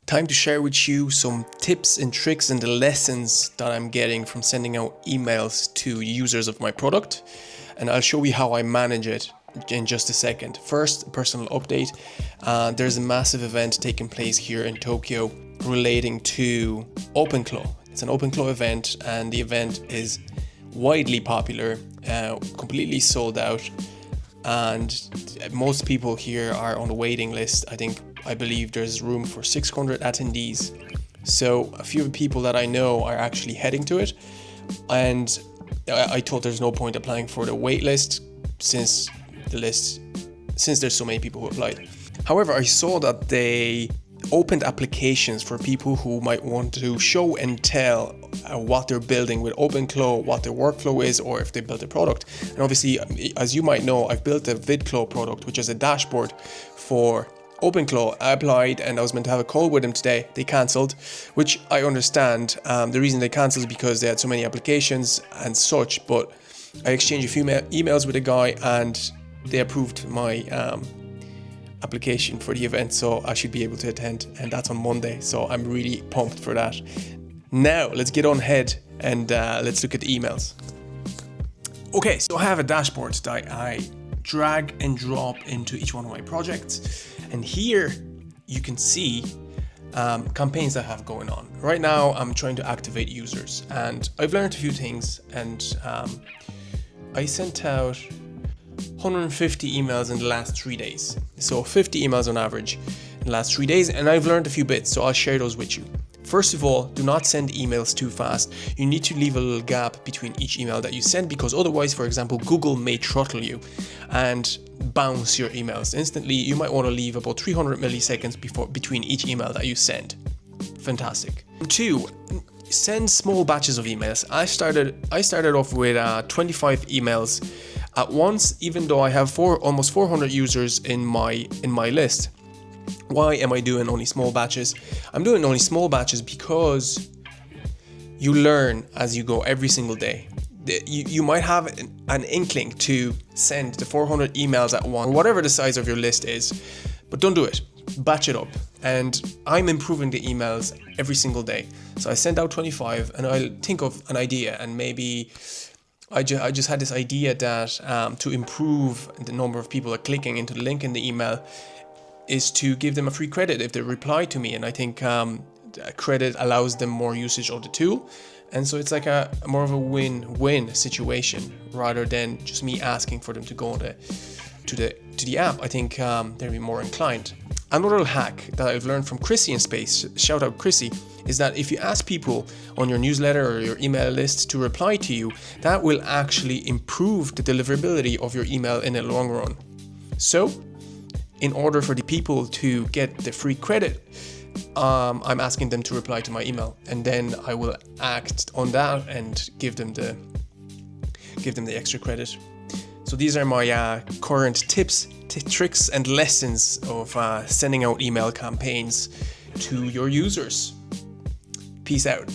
Time to share with you some tips and tricks and the lessons that I'm getting from sending out emails to users of my product. And I'll show you how I manage it in just a second. First, a personal update. There's a massive event taking place here in Tokyo relating to OpenClaw. It's an OpenClaw event, and the event is widely popular, completely sold out, and most people here are on the waiting list. I believe there's room for 600 attendees. So a few people that I know are actually heading to it, and I thought there's no point applying for the wait list since there's so many people who applied. However, I saw that they opened applications for people who might want to show and tell what they're building with OpenClaw, what their workflow is, or if they built a product. And obviously, as you might know, I've built a VidClaw product, which is a dashboard for OpenClaw. I applied and I was meant to have a call with them today. They cancelled, which I understand. The reason they cancelled is because they had so many applications and such, but I exchanged a few emails with a guy and they approved my application for the event, so I should be able to attend, and that's on Monday, so I'm really pumped for that. Now let's get on ahead and let's look at the emails. Okay, so I have a dashboard that I drag and drop into each one of my projects, and here you can see campaigns I have going on. Right now I'm trying to activate users, and I've learned a few things, and I sent out 150 emails in the last 3 days. So 50 emails on average in the last 3 days, and I've learned a few bits, so I'll share those with you. First of all, do not send emails too fast. You need to leave a little gap between each email that you send, because otherwise, for example, Google may throttle you and bounce your emails instantly. You might want to leave about 300 milliseconds between each email that you send. Fantastic. 2, send small batches of emails. I started off with 25 emails at once, even though I have almost 400 users in my list. Why am I doing only small batches? I'm doing only small batches because you learn as you go every single day. You might have an inkling to send the 400 emails at once, or whatever the size of your list is, but don't do it. Batch it up. And I'm improving the emails every single day. So I send out 25 and I'll think of an idea, and maybe I just had this idea that to improve the number of people clicking into the link in the email is to give them a free credit if they reply to me. And I think credit allows them more usage of the tool. And so it's like a more of a win-win situation rather than just me asking for them to go to the app. I think they'll be more inclined. Another hack that I've learned from Chrissy in Space, shout out Chrissy, is that if you ask people on your newsletter or your email list to reply to you, that will actually improve the deliverability of your email in the long run. So, in order for the people to get the free credit, I'm asking them to reply to my email, and then I will act on that and give them the extra credit. So these are my current tips, tricks, and lessons of sending out email campaigns to your users. Peace out.